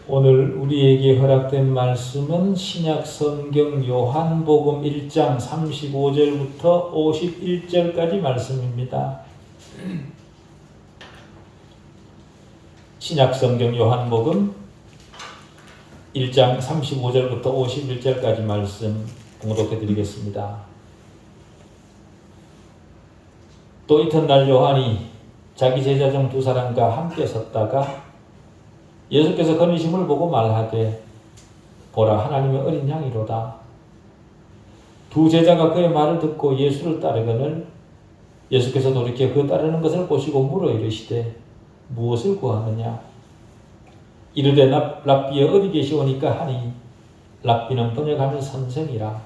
오늘 우리에게 허락된 말씀은 신약 성경 요한복음 1장 35절부터 51절까지 말씀입니다. 신약 성경 요한복음 1장 35절부터 51절까지 말씀 봉독해 드리겠습니다. 또 이튿날 요한이 자기 제자 중 두 사람과 함께 섰다가 예수께서 거니심을 보고 말하되 보라 하나님의 어린 양이로다. 두 제자가 그의 말을 듣고 예수를 따르거늘 예수께서 돌이켜 그 따르는 것을 보시고 물어 이르시되 무엇을 구하느냐? 이르되 랍비여 어디 계시오니까 하니 랍비는 번역하면 선생이라.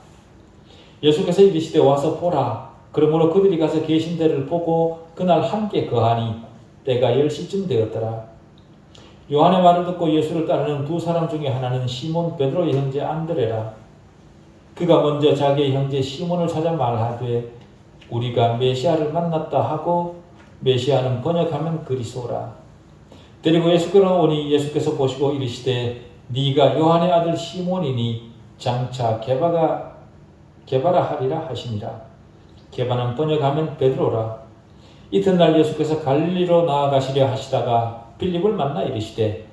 예수께서 이르시되 와서 보라. 그러므로 그들이 가서 계신 데를 보고 그날 함께 거하니 때가 10시쯤 되었더라. 요한의 말을 듣고 예수를 따르는 두 사람 중에 하나는 시몬 베드로의 형제 안드레라. 그가 먼저 자기의 형제 시몬을 찾아 말하되 우리가 메시아를 만났다 하고 메시아는 번역하면 그리스도라. 데리고 예수께로 오니 예수께서 보시고 이르시되 네가 요한의 아들 시몬이니 장차 게바라 하리라 하시니라. 게바는 번역하면 베드로라. 이튿날 예수께서 갈릴리로 나아가시려 하시다가 빌립을 만나 이르시되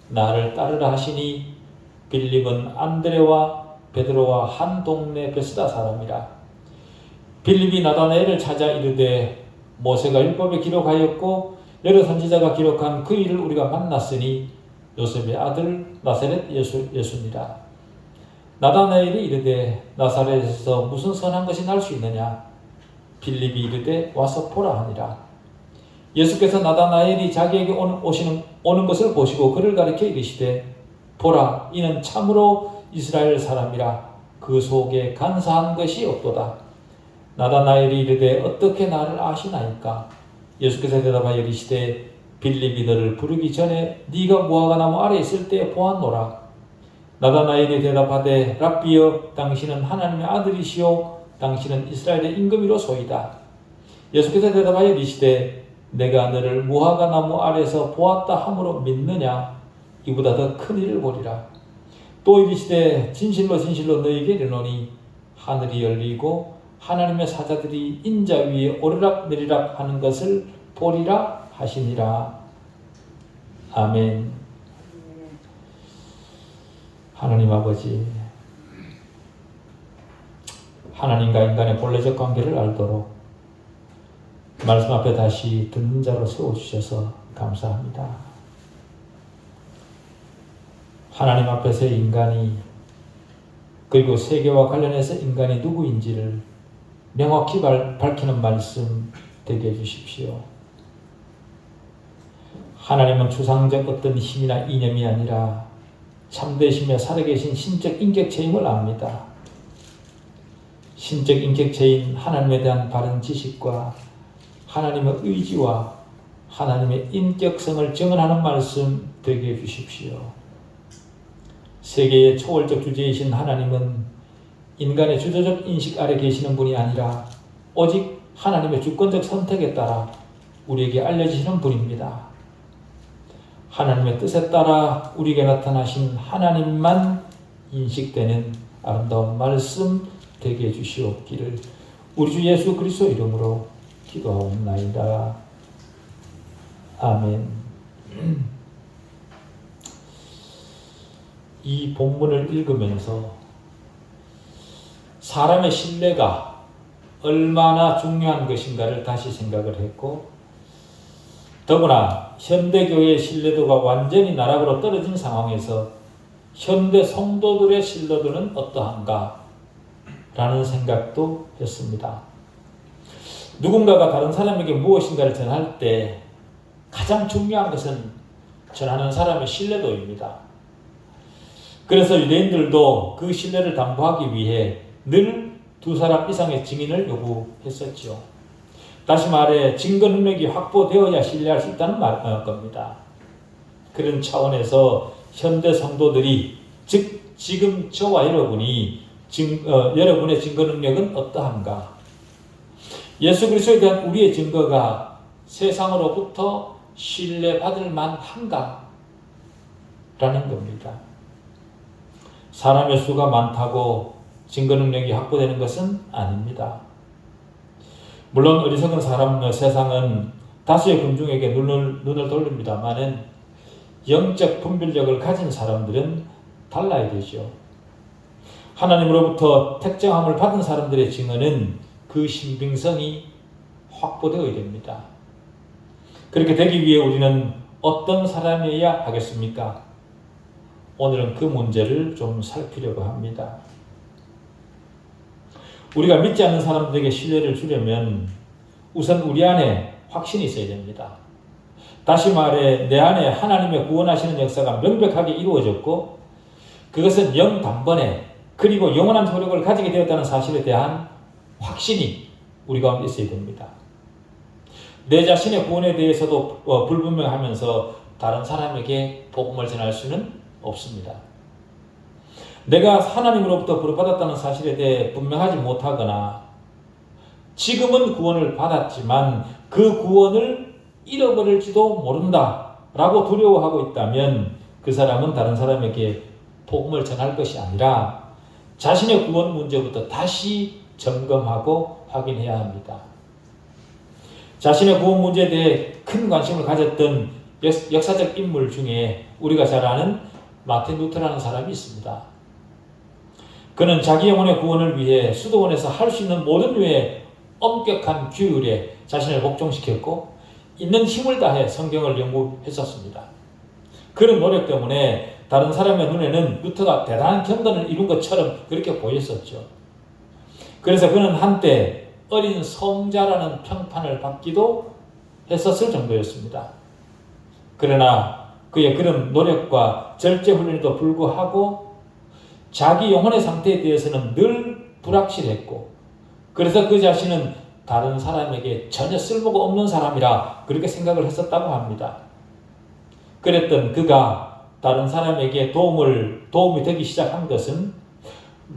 나를 따르라 하시니 빌립은 안드레와 베드로와 한 동네 베스다 사람이라. 빌립이 나다나엘을 찾아 이르되 모세가 율법에 기록하였고 여러 선지자가 기록한 그 일을 우리가 만났으니 요셉의 아들 나사렛 예수니라. 나다나엘이 이르되 나사렛에서 무슨 선한 것이 날 수 있느냐? 빌립이 이르되 와서 보라 하니라. 예수께서 나다나엘이 자기에게 오는 것을 보시고 그를 가리켜 이르시되 보라 이는 참으로 이스라엘 사람이라 그 속에 간사한 것이 없도다. 나다나엘이 이르되 어떻게 나를 아시나이까? 예수께서 대답하여 이르시되 빌립이 너를 부르기 전에 네가 무화과나무 아래 있을 때 보았노라. 나다나엘이 대답하되 랍비여 당신은 하나님의 아들이시오 당신은 이스라엘의 임금이로소이다. 예수께서 대답하여 이르시되 내가 너를 무화과나무 아래서 보았다 함으로 믿느냐? 이보다 더 큰 일을 보리라. 또 이르시되 진실로 진실로 너희에게 이르노니 하늘이 열리고 하나님의 사자들이 인자 위에 오르락 내리락 하는 것을 보리라 하시니라. 아멘. 하나님 아버지, 하나님과 인간의 본래적 관계를 알도록 말씀 앞에 다시 듣는 자로 세워주셔서 감사합니다. 하나님 앞에서 인간이 그리고 세계와 관련해서 인간이 누구인지를 명확히 밝히는 말씀 되게 해주십시오. 하나님은 추상적 어떤 힘이나 이념이 아니라 참되시며 살아계신 신적 인격체임을 압니다. 신적 인격체인 하나님에 대한 바른 지식과 하나님의 의지와 하나님의 인격성을 증언하는 말씀 되게 해주십시오. 세계의 초월적 주제이신 하나님은 인간의 주도적 인식 아래 계시는 분이 아니라 오직 하나님의 주권적 선택에 따라 우리에게 알려지시는 분입니다. 하나님의 뜻에 따라 우리에게 나타나신 하나님만 인식되는 아름다운 말씀 되게 해주시옵기를 우리 주 예수 그리스도 이름으로 기도하옵나이다. 아멘. 이 본문을 읽으면서 사람의 신뢰가 얼마나 중요한 것인가를 다시 생각을 했고, 더구나 현대교회의 신뢰도가 완전히 나락으로 떨어진 상황에서 현대 성도들의 신뢰도는 어떠한가 라는 생각도 했습니다. 누군가가 다른 사람에게 무엇인가를 전할 때 가장 중요한 것은 전하는 사람의 신뢰도입니다. 그래서 유대인들도 그 신뢰를 담보하기 위해 늘 두 사람 이상의 증인을 요구했었죠. 다시 말해 증거 능력이 확보되어야 신뢰할 수 있다는 겁니다. 그런 차원에서 현대 성도들이 즉 지금 저와 여러분이 여러분의 증거 능력은 어떠한가? 예수 그리스도에 대한 우리의 증거가 세상으로부터 신뢰받을 만한가? 라는 겁니다. 사람의 수가 많다고 증거 능력이 확보되는 것은 아닙니다. 물론 어리석은 사람 세상은 다수의 군중에게 눈을 돌립니다만은 영적 분별력을 가진 사람들은 달라야 되죠. 하나님으로부터 택정함을 받은 사람들의 증언은 그 신빙성이 확보되어야 됩니다. 그렇게 되기 위해 우리는 어떤 사람이어야 하겠습니까? 오늘은 그 문제를 좀 살피려고 합니다. 우리가 믿지 않는 사람들에게 신뢰를 주려면 우선 우리 안에 확신이 있어야 됩니다. 다시 말해 내 안에 하나님의 구원하시는 역사가 명백하게 이루어졌고 그것은 영단번에 그리고 영원한 효력을 가지게 되었다는 사실에 대한 확신이 우리 가운데 있어야 됩니다. 내 자신의 구원에 대해서도 불분명하면서 다른 사람에게 복음을 전할 수는 없습니다. 내가 하나님으로부터 부름받았다는 사실에 대해 분명하지 못하거나 지금은 구원을 받았지만 그 구원을 잃어버릴지도 모른다라고 두려워하고 있다면 그 사람은 다른 사람에게 복음을 전할 것이 아니라 자신의 구원 문제부터 다시 점검하고 확인해야 합니다. 자신의 구원 문제에 대해 큰 관심을 가졌던 역사적 인물 중에 우리가 잘 아는 마틴 루터라는 사람이 있습니다. 그는 자기 영혼의 구원을 위해 수도원에서 할 수 있는 모든 류의 엄격한 규율에 자신을 복종시켰고 있는 힘을 다해 성경을 연구했었습니다. 그런 노력 때문에 다른 사람의 눈에는 루터가 대단한 견단을 이룬 것처럼 그렇게 보였었죠. 그래서 그는 한때 어린 성자라는 평판을 받기도 했었을 정도였습니다. 그러나 그의 그런 노력과 절제훈련에도 불구하고 자기 영혼의 상태에 대해서는 늘 불확실했고 그래서 그 자신은 다른 사람에게 전혀 쓸모가 없는 사람이라 그렇게 생각을 했었다고 합니다. 그랬던 그가 다른 사람에게 도움이 되기 시작한 것은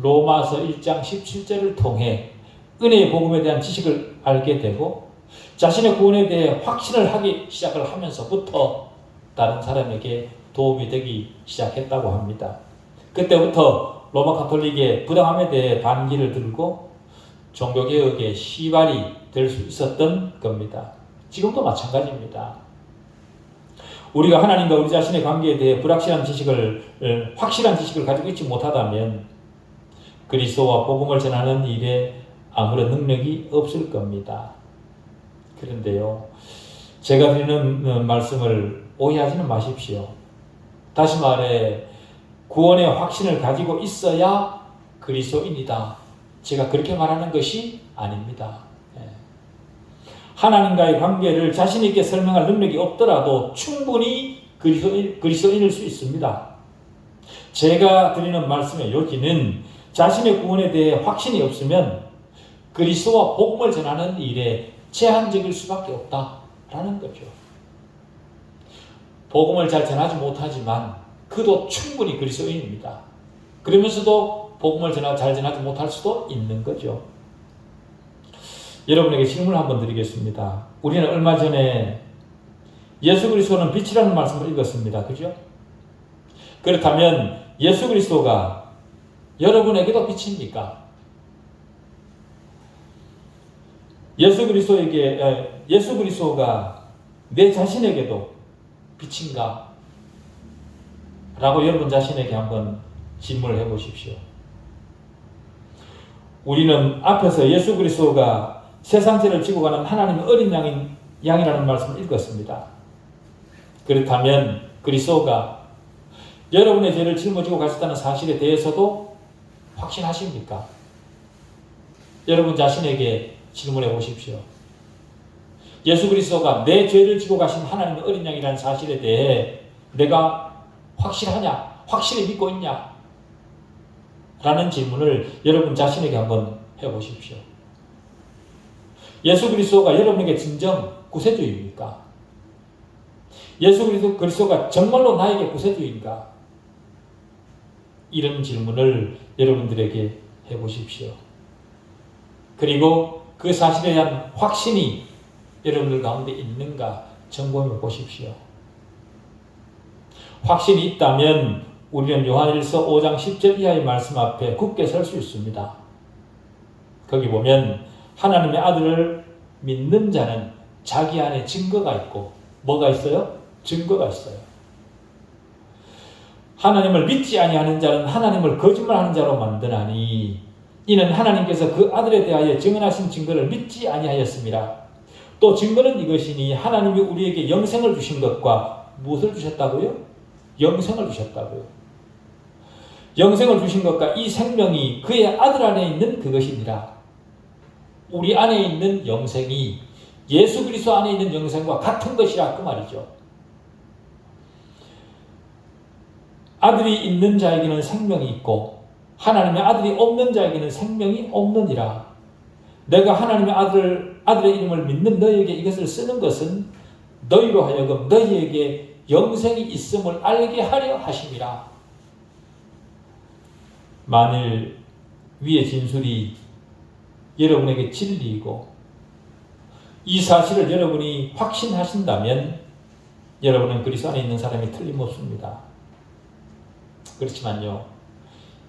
로마서 1장 17절을 통해 은혜의 복음에 대한 지식을 알게 되고 자신의 구원에 대해 확신을 하기 시작을 하면서부터 다른 사람에게 도움이 되기 시작했다고 합니다. 그때부터 로마 가톨릭의 부당함에 대해 반기를 들고 종교개혁의 시발이 될 수 있었던 겁니다. 지금도 마찬가지입니다. 우리가 하나님과 우리 자신의 관계에 대해 확실한 지식을 가지고 있지 못하다면 그리스도와 복음을 전하는 일에 아무런 능력이 없을 겁니다. 그런데요, 제가 드리는 말씀을 오해하지는 마십시오. 다시 말해 구원의 확신을 가지고 있어야 그리스도인이다. 제가 그렇게 말하는 것이 아닙니다. 하나님과의 관계를 자신 있게 설명할 능력이 없더라도 충분히 그리스도인일 수 있습니다. 제가 드리는 말씀의 요지는 자신의 구원에 대해 확신이 없으면 그리스도와 복음을 전하는 일에 제한적일 수밖에 없다라는 거죠. 복음을 잘 전하지 못하지만 그도 충분히 그리스도인입니다. 그러면서도 복음을 잘 전하지 못할 수도 있는 거죠. 여러분에게 질문을 한번 드리겠습니다. 우리는 얼마 전에 예수 그리스도는 빛이라는 말씀을 읽었습니다. 그죠? 그렇다면 예수 그리스도가 여러분에게도 빛입니까? 예수 그리스도가 내 자신에게도 빛인가? 라고 여러분 자신에게 한번 질문을 해보십시오. 우리는 앞에서 예수 그리스도가 세상 죄를 지고 가는 하나님의 어린 양이라는 말씀을 읽었습니다. 그렇다면 그리스도가 여러분의 죄를 짊어지고 가셨다는 사실에 대해서도 확신하십니까? 여러분 자신에게 질문해 보십시오. 예수 그리스도가 내 죄를 지고 가신 하나님의 어린 양이라는 사실에 대해 내가 확실하냐? 확실히 믿고 있냐? 라는 질문을 여러분 자신에게 한번 해보십시오. 예수 그리스도가 여러분에게 진정 구세주입니까? 예수 그리스도가 정말로 나에게 구세주인가? 이런 질문을 여러분들에게 해보십시오. 그리고 그 사실에 대한 확신이 여러분들 가운데 있는가 점검해 보십시오. 확신이 있다면 우리는 요한일서 5장 10절 이하의 말씀 앞에 굳게 설 수 있습니다. 거기 보면 하나님의 아들을 믿는 자는 자기 안에 증거가 있고, 뭐가 있어요? 증거가 있어요. 하나님을 믿지 아니하는 자는 하나님을 거짓말하는 자로 만드나니 이는 하나님께서 그 아들에 대하여 증언하신 증거를 믿지 아니하였습니다. 또 증거는 이것이니 하나님이 우리에게 영생을 주신 것과 무엇을 주셨다고요? 영생을 주셨다고요. 영생을 주신 것과 이 생명이 그의 아들 안에 있는 그것이니라. 우리 안에 있는 영생이 예수 그리스도 안에 있는 영생과 같은 것이라 그 말이죠. 아들이 있는 자에게는 생명이 있고 하나님의 아들이 없는 자에게는 생명이 없느니라. 내가 하나님의 아들의 이름을 믿는 너희에게 이것을 쓰는 것은 너희로 하여금 너희에게 영생이 있음을 알게 하려 하심이라. 만일 위의 진술이 여러분에게 진리이고 이 사실을 여러분이 확신하신다면 여러분은 그리스도 안에 있는 사람이 틀림없습니다. 그렇지만요,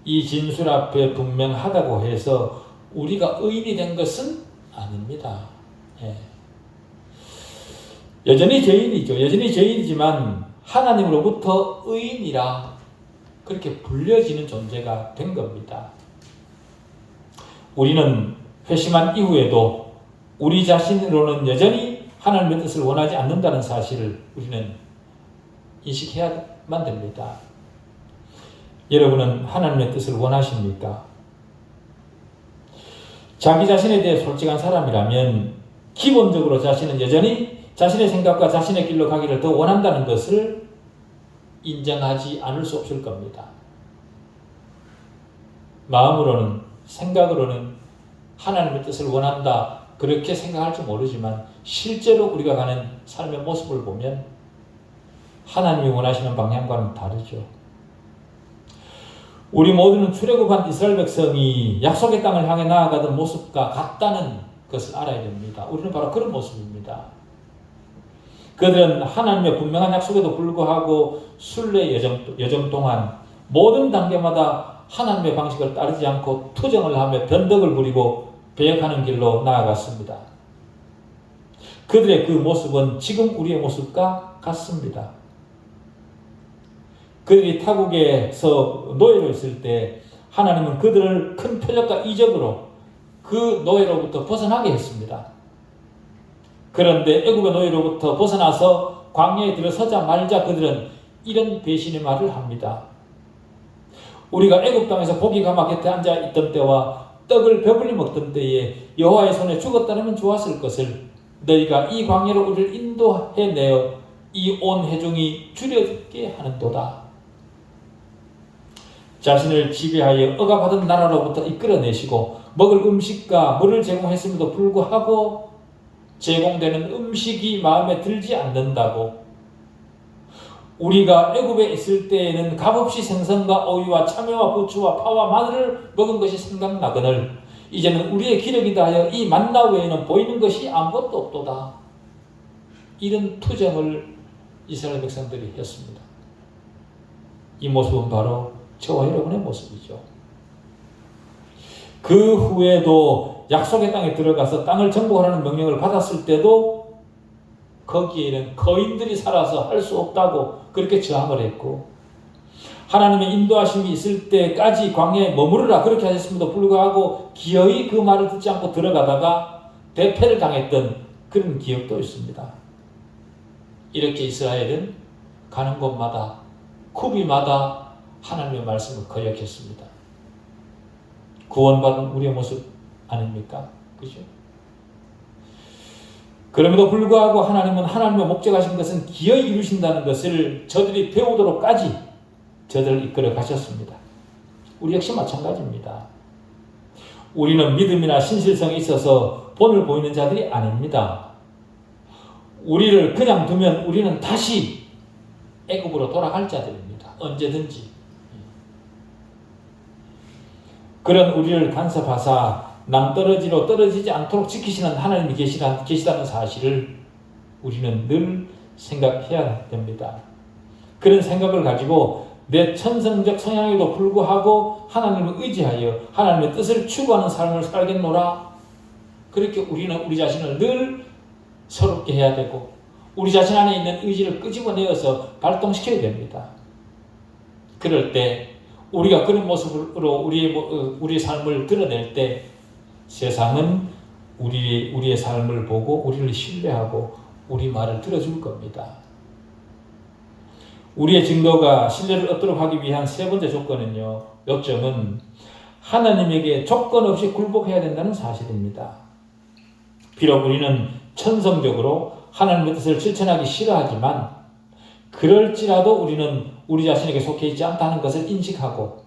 이 진술 앞에 분명하다고 해서 우리가 의인이 된 것은 아닙니다. 예. 여전히 죄인이죠. 여전히 죄인이지만 하나님으로부터 의인이라 그렇게 불려지는 존재가 된 겁니다. 우리는 회심한 이후에도 우리 자신으로는 여전히 하나님의 뜻을 원하지 않는다는 사실을 우리는 인식해야만 됩니다. 여러분은 하나님의 뜻을 원하십니까? 자기 자신에 대해 솔직한 사람이라면 기본적으로 자신은 여전히 자신의 생각과 자신의 길로 가기를 더 원한다는 것을 인정하지 않을 수 없을 겁니다. 마음으로는, 생각으로는 하나님의 뜻을 원한다 그렇게 생각할지 모르지만 실제로 우리가 가는 삶의 모습을 보면 하나님이 원하시는 방향과는 다르죠. 우리 모두는 출애굽한 이스라엘 백성이 약속의 땅을 향해 나아가던 모습과 같다는 것을 알아야 됩니다. 우리는 바로 그런 모습입니다. 그들은 하나님의 분명한 약속에도 불구하고 순례 여정 동안 모든 단계마다 하나님의 방식을 따르지 않고 투정을 하며 변덕을 부리고 배역하는 길로 나아갔습니다. 그들의 그 모습은 지금 우리의 모습과 같습니다. 그들이 타국에서 노예로 있을 때 하나님은 그들을 큰 표적과 이적으로 그 노예로부터 벗어나게 했습니다. 그런데 애굽의 노예로부터 벗어나서 광야에 들어서자마자 그들은 이런 배신의 말을 합니다. 우리가 애굽 땅에서 고기 가마 곁에 앉아 있던 때와 떡을 배불리 먹던 때에 여호와의 손에 죽었다면 좋았을 것을 너희가 이 광야로 우리를 인도해내어 이 온 회중이 줄여듣게 하는도다. 자신을 지배하여 억압하던 나라로부터 이끌어내시고 먹을 음식과 물을 제공했음에도 불구하고 제공되는 음식이 마음에 들지 않는다고, 우리가 애굽에 있을 때에는 값없이 생선과 오이와 참외와 부추와 파와 마늘을 먹은 것이 생각나거늘 이제는 우리의 기력이다 하여 이 만나 외에는 보이는 것이 아무것도 없도다. 이런 투정을 이스라엘 백성들이 했습니다. 이 모습은 바로 저와 여러분의 모습이죠. 그 후에도 약속의 땅에 들어가서 땅을 정복하라는 명령을 받았을 때도 거기에는 거인들이 살아서 할 수 없다고 그렇게 저항을 했고, 하나님의 인도하심이 있을 때까지 광야에 머무르라 그렇게 하셨음에도 불구하고 기어이 그 말을 듣지 않고 들어가다가 대패를 당했던 그런 기억도 있습니다. 이렇게 이스라엘은 가는 곳마다 쿠비마다 하나님의 말씀을 거역했습니다. 구원받은 우리의 모습 아닙니까? 그죠? 그럼에도 불구하고 하나님은 하나님의 목적하신 것은 기어이 이루신다는 것을 저들이 배우도록까지 저들을 이끌어 가셨습니다. 우리 역시 마찬가지입니다. 우리는 믿음이나 신실성이 있어서 본을 보이는 자들이 아닙니다. 우리를 그냥 두면 우리는 다시 애굽으로 돌아갈 자들입니다. 언제든지. 그런 우리를 간섭하사 낭떠러지로 떨어지지 않도록 지키시는 하나님이 계시다는 사실을 우리는 늘 생각해야 됩니다. 그런 생각을 가지고 내 천성적 성향에도 불구하고 하나님을 의지하여 하나님의 뜻을 추구하는 삶을 살겠노라. 그렇게 우리는 우리 자신을 늘 새롭게 해야 되고 우리 자신 안에 있는 의지를 끄집어내어서 발동시켜야 됩니다. 그럴 때 우리가 그런 모습으로 우리의 삶을 드러낼 때 세상은 우리의 삶을 보고 우리를 신뢰하고 우리 말을 들어줄 겁니다. 우리의 증거가 신뢰를 얻도록 하기 위한 세 번째 조건은요. 요점은 하나님에게 조건 없이 굴복해야 된다는 사실입니다. 비록 우리는 천성적으로 하나님의 뜻을 실천하기 싫어하지만 그럴지라도 우리는 우리 자신에게 속해 있지 않다는 것을 인식하고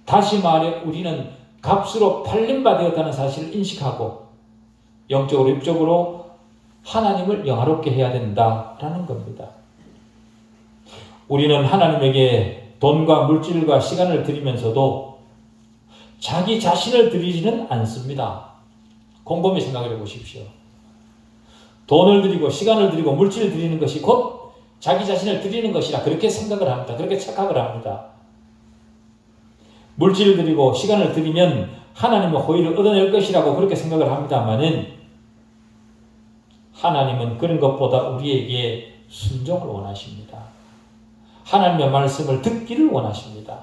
다시 말해 우리는 값으로 팔린 바 되었다는 사실을 인식하고 영적으로 육적으로 하나님을 영화롭게 해야 된다라는 겁니다. 우리는 하나님에게 돈과 물질과 시간을 드리면서도 자기 자신을 드리지는 않습니다. 곰곰이 생각해 보십시오. 돈을 드리고 시간을 드리고 물질을 드리는 것이 곧 자기 자신을 드리는 것이라 그렇게 생각을 합니다. 그렇게 착각을 합니다. 물질을 드리고 시간을 드리면 하나님의 호의를 얻어낼 것이라고 그렇게 생각을 합니다만은 하나님은 그런 것보다 우리에게 순종을 원하십니다. 하나님의 말씀을 듣기를 원하십니다.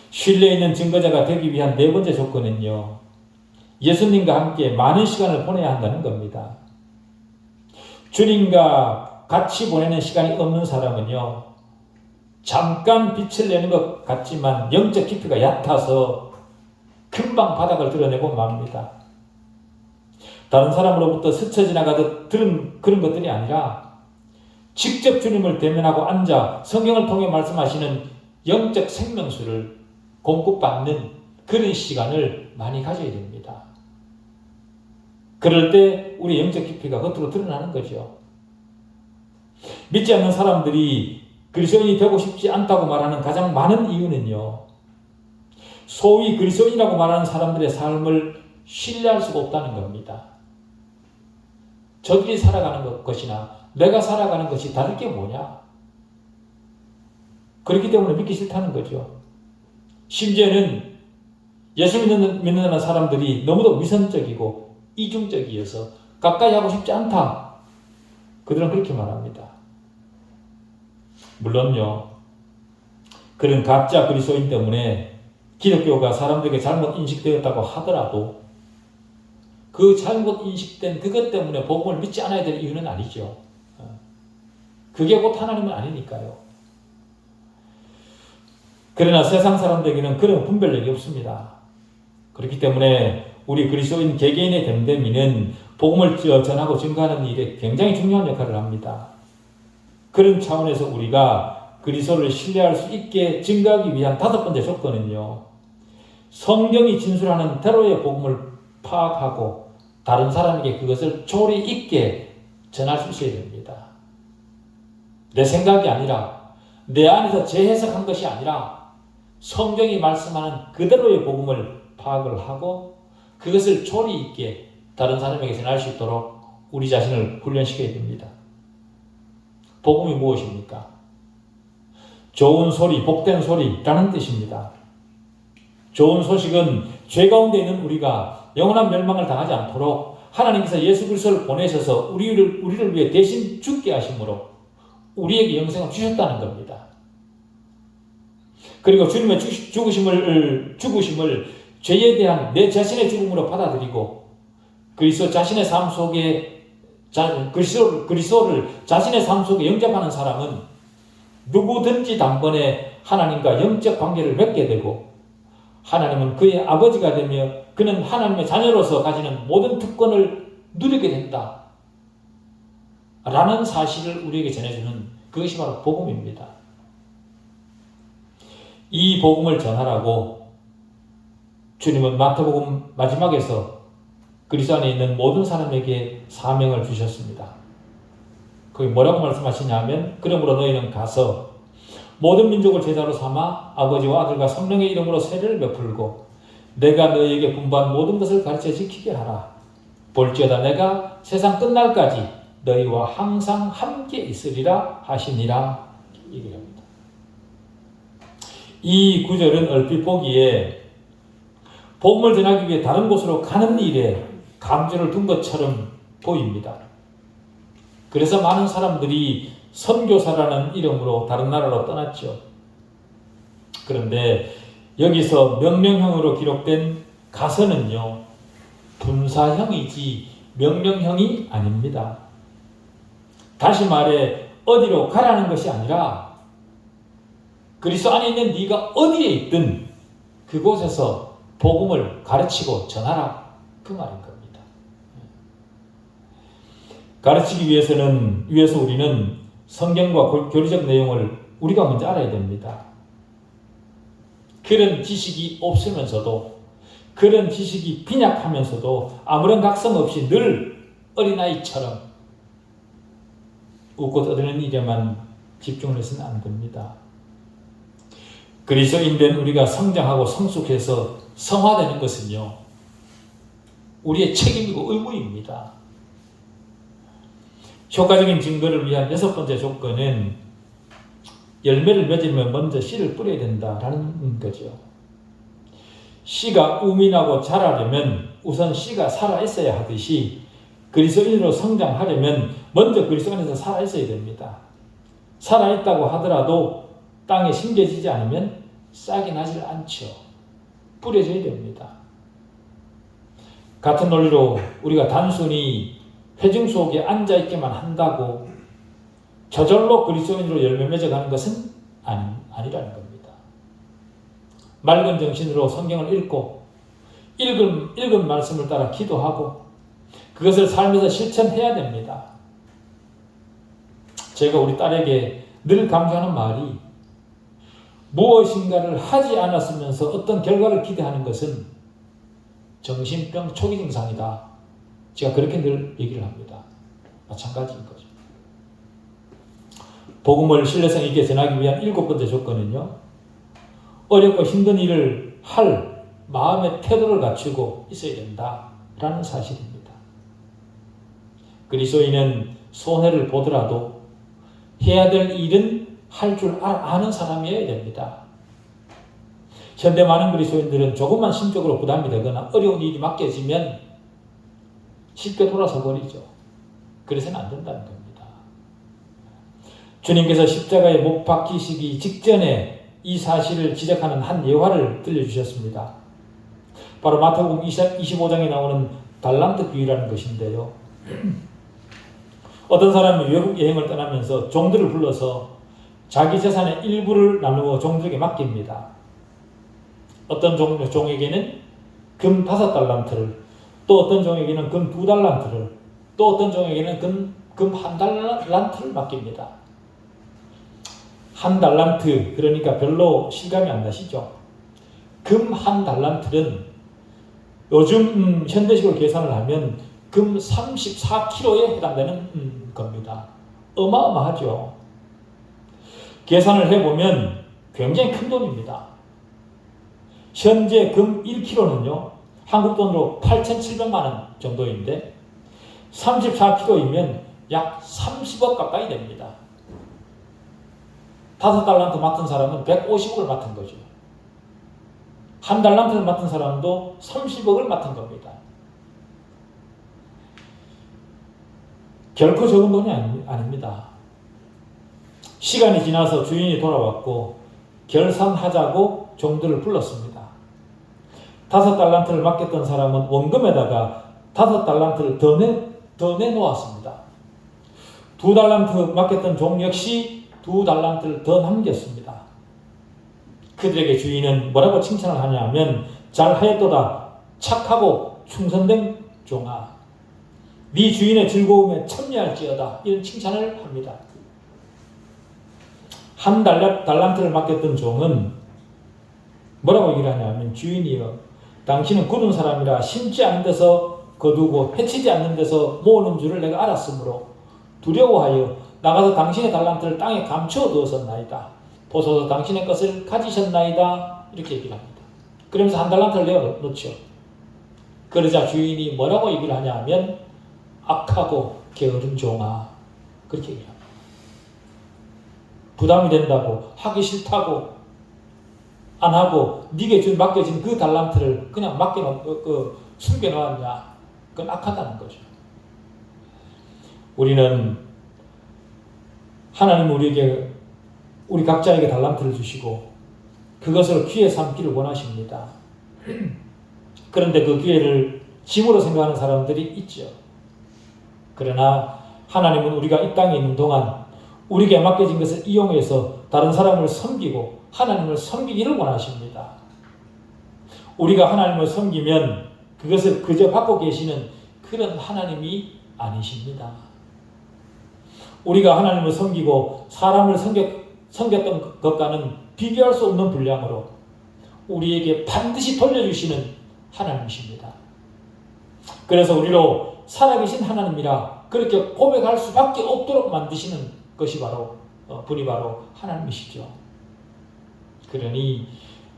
신뢰 있는 증거자가 되기 위한 네 번째 조건은요. 예수님과 함께 많은 시간을 보내야 한다는 겁니다. 주님과 같이 보내는 시간이 없는 사람은요. 잠깐 빛을 내는 것 같지만 영적 깊이가 얕아서 금방 바닥을 드러내고 맙니다. 다른 사람으로부터 스쳐 지나가듯 들은 그런 것들이 아니라 직접 주님을 대면하고 앉아 성경을 통해 말씀하시는 영적 생명수를 공급받는 그런 시간을 많이 가져야 됩니다. 그럴 때 우리 영적 깊이가 겉으로 드러나는 거죠. 믿지 않는 사람들이 그리스도인이 되고 싶지 않다고 말하는 가장 많은 이유는요. 소위 그리스도인이라고 말하는 사람들의 삶을 신뢰할 수가 없다는 겁니다. 저들이 살아가는 것이나 내가 살아가는 것이 다를 게 뭐냐? 그렇기 때문에 믿기 싫다는 거죠. 심지어는 예수 믿는 사람들이 너무도 위선적이고 이중적이어서 가까이 하고 싶지 않다. 그들은 그렇게 말합니다. 물론요. 그런 가짜 그리스도인 때문에 기독교가 사람들에게 잘못 인식되었다고 하더라도 그 잘못 인식된 그것 때문에 복음을 믿지 않아야 될 이유는 아니죠. 그게 곧 하나님은 아니니까요. 그러나 세상 사람들에게는 그런 분별력이 없습니다. 그렇기 때문에 우리 그리스도인 개개인의 됨됨이는 복음을 전하고 증거하는 일에 굉장히 중요한 역할을 합니다. 그런 차원에서 우리가 그리스도를 신뢰할 수 있게 증거하기 위한 다섯 번째 조건은요. 성경이 진술하는 대로의 복음을 파악하고 다른 사람에게 그것을 조리 있게 전할 수 있어야 됩니다. 내 생각이 아니라 내 안에서 재해석한 것이 아니라 성경이 말씀하는 그대로의 복음을 파악을 하고 그것을 조리 있게 다른 사람에게 전할 수 있도록 우리 자신을 훈련시켜야 됩니다. 복음이 무엇입니까? 좋은 소리, 복된 소리라는 뜻입니다. 좋은 소식은 죄 가운데 있는 우리가 영원한 멸망을 당하지 않도록 하나님께서 예수 그리스도를 보내셔서 우리를 위해 대신 죽게 하심으로 우리에게 영생을 주셨다는 겁니다. 그리고 주님의 죽으심을 죄에 대한 내 자신의 죽음으로 받아들이고 그리스도 자신의 삶 속에 그리스도를 자신의 삶 속에 영접하는 사람은 누구든지 단번에 하나님과 영적 관계를 맺게 되고 하나님은 그의 아버지가 되며 그는 하나님의 자녀로서 가지는 모든 특권을 누리게 된다. 라는 사실을 우리에게 전해주는 그것이 바로 복음입니다. 이 복음을 전하라고 주님은 마태복음 마지막에서 그리스도 안에 있는 모든 사람에게 사명을 주셨습니다. 거기 뭐라고 말씀하시냐면 그러므로 너희는 가서 모든 민족을 제자로 삼아 아버지와 아들과 성령의 이름으로 세례를 베풀고 내가 너희에게 분부한 모든 것을 가르쳐 지키게 하라. 볼지어다 내가 세상 끝날까지 너희와 항상 함께 있으리라 하시니라 얘기를 합니다. 이 구절은 얼핏 보기에 복음을 전하기 위해 다른 곳으로 가는 일에 강조를 둔 것처럼 보입니다. 그래서 많은 사람들이 선교사라는 이름으로 다른 나라로 떠났죠. 그런데 여기서 명령형으로 기록된 가서는요, 분사형이지 명령형이 아닙니다. 다시 말해 어디로 가라는 것이 아니라 그리스도 안에 있는 네가 어디에 있든 그곳에서 복음을 가르치고 전하라, 그 말인 겁니다. 가르치기 위해서 우리는 성경과 교리적 내용을 우리가 먼저 알아야 됩니다. 그런 지식이 없으면서도, 그런 지식이 빈약하면서도 아무런 각성 없이 늘 어린아이처럼 웃고 떠드는 일에만 집중을 해서는 안 됩니다. 그리스도인된 우리가 성장하고 성숙해서 성화되는 것은요, 우리의 책임이고 의무입니다. 효과적인 증거를 위한 6번째 조건은 열매를 맺으면 먼저 씨를 뿌려야 된다라는 거죠. 씨가 우민하고 자라려면 우선 씨가 살아있어야 하듯이 그리스도인으로 성장하려면 먼저 그리스도 안에서 살아있어야 됩니다. 살아있다고 하더라도 땅에 심겨지지 않으면 싹이 나질 않죠. 뿌려져야 됩니다. 같은 논리로 우리가 단순히 회중 속에 앉아있기만 한다고 저절로 그리스도인으로 열매 맺어가는 것은 아니라는 겁니다. 맑은 정신으로 성경을 읽고 읽은 말씀을 따라 기도하고 그것을 삶에서 실천해야 됩니다. 제가 우리 딸에게 늘 강조하는 말이, 무엇인가를 하지 않았으면서 어떤 결과를 기대하는 것은 정신병 초기 증상이다. 제가 그렇게 늘 얘기를 합니다. 마찬가지인 거죠. 복음을 신뢰성 있게 전하기 위한 7번째 조건은요, 어렵고 힘든 일을 할 마음의 태도를 갖추고 있어야 된다라는 사실입니다. 그리스도인은 손해를 보더라도 해야 될 일은 할 줄 아는 사람이어야 됩니다. 현대 많은 그리스도인들은 조금만 심적으로 부담이 되거나 어려운 일이 맡겨지면 쉽게 돌아서 버리죠. 그래서는 안 된다는 겁니다. 주님께서 십자가에 못 박히시기 직전에 이 사실을 지적하는 한 예화를 들려주셨습니다. 바로 마태복음 25장에 나오는 달란트 비유라는 것인데요. 어떤 사람이 외국 여행을 떠나면서 종들을 불러서 자기 재산의 일부를 나누어 종들에게 맡깁니다. 어떤 종에게는 금 5달란트를, 또 어떤 종에게는 금 2달란트를, 또 어떤 종에게는 금 1달란트를 맡깁니다. 1달란트, 그러니까 별로 실감이 안 나시죠? 금 1달란트는 요즘 현대식으로 계산을 하면 금 34kg에 해당되는 겁니다. 어마어마하죠. 계산을 해보면 굉장히 큰 돈입니다. 현재 금 1kg는요, 한국 돈으로 8,700만 원 정도인데 34kg이면 약 30억 가까이 됩니다. 5달란트 맡은 사람은 150억을 맡은 거죠. 1달란트를 맡은 사람도 30억을 맡은 겁니다. 결코 적은 돈이 아닙니다. 시간이 지나서 주인이 돌아왔고 결산하자고 종들을 불렀습니다. 5달란트를 맡겼던 사람은 원금에다가 5달란트를 더 내놓았습니다. 2달란트 맡겼던 종 역시 2달란트를 더 남겼습니다. 그들에게 주인은 뭐라고 칭찬을 하냐면, 잘하였도다 착하고 충성된 종아, 네 주인의 즐거움에 참여할지어다, 이런 칭찬을 합니다. 1달란트를 맡겼던 종은 뭐라고 얘기를 하냐면, 주인이여, 당신은 굳은 사람이라 심지 않는 데서 거두고 해치지 않는 데서 모으는 줄을 내가 알았으므로 두려워하여 나가서 당신의 달란트를 땅에 감추어 두었었나이다. 보소서 당신의 것을 가지셨나이다. 이렇게 얘기를 합니다. 그러면서 1달란트를 내어놓죠. 그러자 주인이 뭐라고 얘기를 하냐 하면, 악하고 게으른 종아. 그렇게 얘기합니다. 부담이 된다고, 하기 싫다고, 안 하고, 네게 맡겨진 그 달란트를 그냥 숨겨놓았냐. 그건 악하다는 거죠. 우리는 하나님 우리 각자에게 달란트를 주시고 그것을 기회 삼기를 원하십니다. 그런데 그 기회를 짐으로 생각하는 사람들이 있죠. 그러나 하나님은 우리가 이 땅에 있는 동안 우리에게 맡겨진 것을 이용해서 다른 사람을 섬기고 하나님을 섬기기를 원하십니다. 우리가 하나님을 섬기면 그것을 그저 받고 계시는 그런 하나님이 아니십니다. 우리가 하나님을 섬기고 사람을 섬겼던 것과는 비교할 수 없는 분량으로 우리에게 반드시 돌려주시는 하나님이십니다. 그래서 우리로 살아계신 하나님이라 그렇게 고백할 수밖에 없도록 만드시는 것이 분이 바로 하나님이시죠. 그러니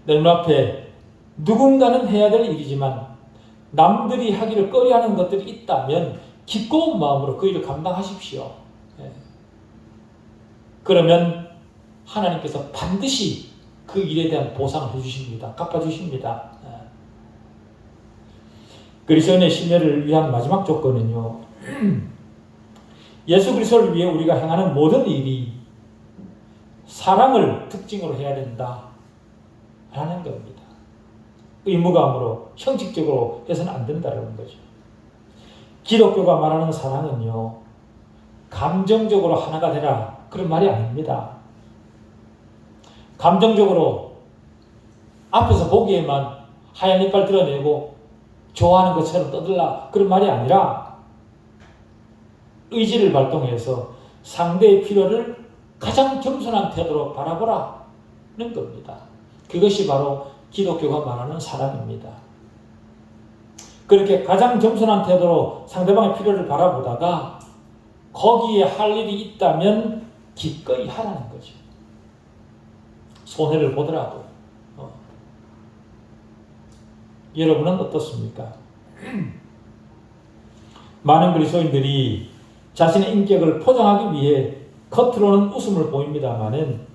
내 눈앞에 누군가는 해야 될 일이지만 남들이 하기를 꺼려하는 것들이 있다면 기꺼운 마음으로 그 일을 감당하십시오. 그러면 하나님께서 반드시 그 일에 대한 보상을 해주십니다. 갚아주십니다. 그리스도인의 신뢰를 위한 마지막 조건은요. 예수 그리스도를 위해 우리가 행하는 모든 일이 사랑을 특징으로 해야 된다라는 겁니다. 의무감으로 형식적으로 해서는 안 된다는 거죠. 기독교가 말하는 사랑은요. 감정적으로 하나가 되라 그런 말이 아닙니다. 감정적으로 앞에서 보기에만 하얀 이빨 드러내고 좋아하는 것처럼 떠들라 그런 말이 아니라 의지를 발동해서 상대의 필요를 가장 겸손한 태도로 바라보라는 겁니다. 그것이 바로 기독교가 말하는 사랑입니다. 그렇게 가장 겸손한 태도로 상대방의 필요를 바라보다가 거기에 할 일이 있다면 기꺼이 하라는 거죠. 손해를 보더라도. 여러분은 어떻습니까? 많은 그리스도인들이 자신의 인격을 포장하기 위해 겉으로는 웃음을 보입니다마는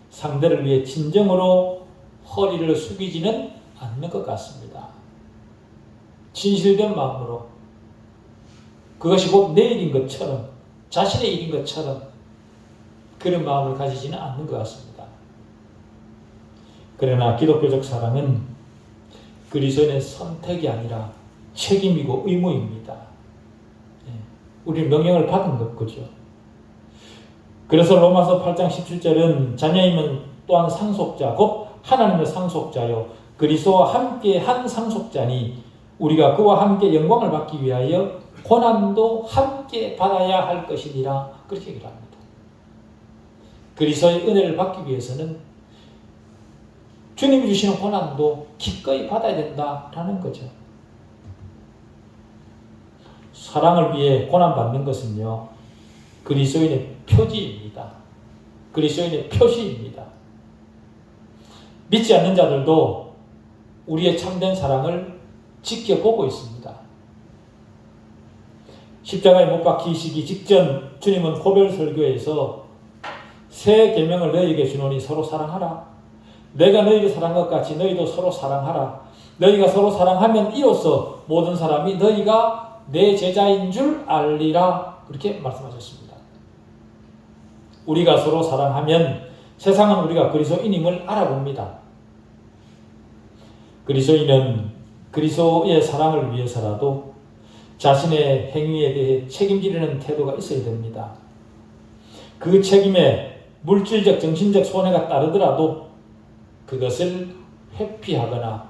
상대를 위해 진정으로 허리를 숙이지는 않는 것 같습니다. 진실된 마음으로 그것이 곧 내 일인 것처럼 자신의 일인 것처럼 그런 마음을 가지지는 않는 것 같습니다. 그러나 기독교적 사랑은 그리스도인의 선택이 아니라 책임이고 의무입니다. 우리는 명령을 받은 거죠. 그래서 로마서 8장 17절은 자녀임은 또한 상속자 곧 하나님의 상속자요 그리스도와 함께 한 상속자니 우리가 그와 함께 영광을 받기 위하여 고난도 함께 받아야 할 것이니라 그렇게 얘기를 합니다. 그리스도의 은혜를 받기 위해서는 주님이 주시는 고난도 기꺼이 받아야 된다라는 거죠. 사랑을 위해 고난받는 것은요. 그리스도인의 표지입니다. 그리스도인의 표시입니다. 믿지 않는 자들도 우리의 참된 사랑을 지켜보고 있습니다. 십자가에 못 박히시기 직전 주님은 고별 설교에서 새 계명을 너희에게 주노니 서로 사랑하라. 내가 너희를 사랑한 것 같이 너희도 서로 사랑하라. 너희가 서로 사랑하면 이로써 모든 사람이 너희가 내 제자인 줄 알리라. 그렇게 말씀하셨습니다. 우리가 서로 사랑하면 세상은 우리가 그리스도인임을 알아봅니다. 그리스도인은 그리스도의 사랑을 위해서라도 자신의 행위에 대해 책임지려는 태도가 있어야 됩니다. 그 책임에 물질적, 정신적 손해가 따르더라도 그것을 회피하거나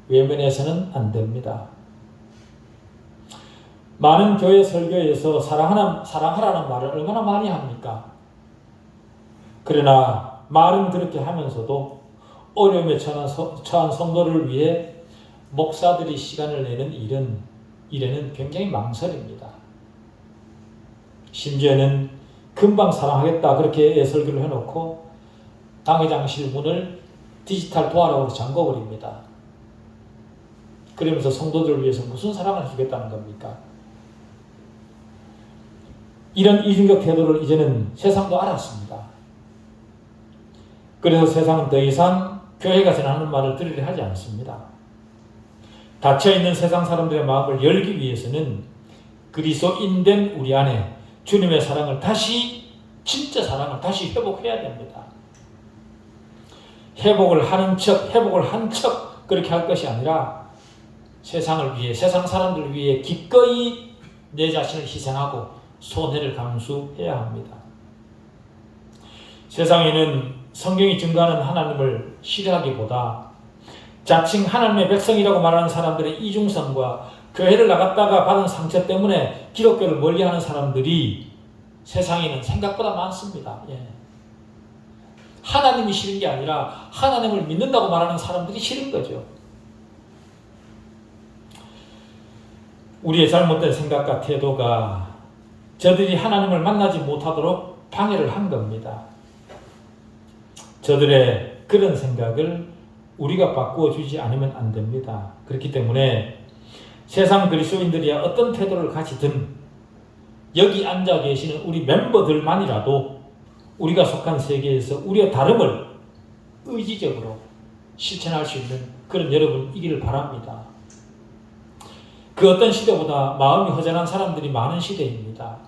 외면해서는 안 됩니다. 많은 교회 설교에서 사랑하라는 말을 얼마나 많이 합니까? 그러나 말은 그렇게 하면서도 어려움에 처한 성도를 위해 목사들이 시간을 내는 일에는 굉장히 망설입니다. 심지어는 금방 사랑하겠다 그렇게 설교를 해놓고 당회장실 문을 디지털 도어락으로 잠궈버립니다. 그러면서 성도들을 위해서 무슨 사랑을 주겠다는 겁니까? 이런 이중적 태도를 이제는 세상도 알았습니다. 그래서 세상은 더 이상 교회가 전하는 말을 들으려 하지 않습니다. 닫혀있는 세상 사람들의 마음을 열기 위해서는 그리스도인된 우리 안에 주님의 사랑을 진짜 사랑을 다시 회복해야 됩니다. 회복을 하는 척, 회복을 한 척 그렇게 할 것이 아니라 세상을 위해, 세상 사람들을 위해 기꺼이 내 자신을 희생하고 손해를 감수해야 합니다. 세상에는 성경이 증거하는 하나님을 싫어하기보다 자칭 하나님의 백성이라고 말하는 사람들의 이중성과 교회를 나갔다가 받은 상처 때문에 기독교를 멀리하는 사람들이 세상에는 생각보다 많습니다. 하나님이 싫은 게 아니라 하나님을 믿는다고 말하는 사람들이 싫은 거죠. 우리의 잘못된 생각과 태도가 저들이 하나님을 만나지 못하도록 방해를 한 겁니다. 저들의 그런 생각을 우리가 바꾸어 주지 않으면 안 됩니다. 그렇기 때문에 세상 그리스도인들이 어떤 태도를 가지든 여기 앉아 계시는 우리 멤버들만이라도 우리가 속한 세계에서 우리의 다름을 의지적으로 실천할 수 있는 그런 여러분이기를 바랍니다. 그 어떤 시대보다 마음이 허전한 사람들이 많은 시대입니다.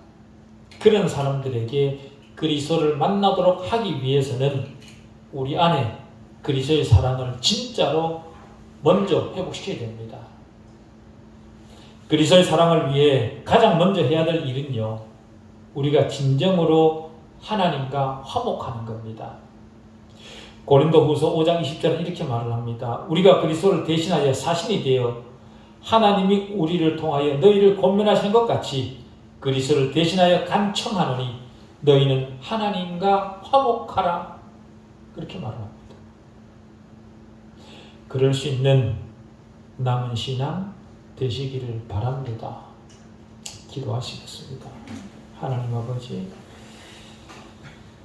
그런 사람들에게 그리스도를 만나도록 하기 위해서는 우리 안에 그리스도의 사랑을 진짜로 먼저 회복시켜야 됩니다. 그리스도의 사랑을 위해 가장 먼저 해야 될 일은요, 우리가 진정으로 하나님과 화목하는 겁니다. 고린도후서 5장 20절은 이렇게 말을 합니다. 우리가 그리스도를 대신하여 사신이 되어 하나님이 우리를 통하여 너희를 권면하시는 것 같이 그리스도를 대신하여 간청하노니 너희는 하나님과 화목하라. 그렇게 말합니다. 그럴 수 있는 남은 신앙 되시기를 바랍니다. 기도하시겠습니다. 하나님 아버지,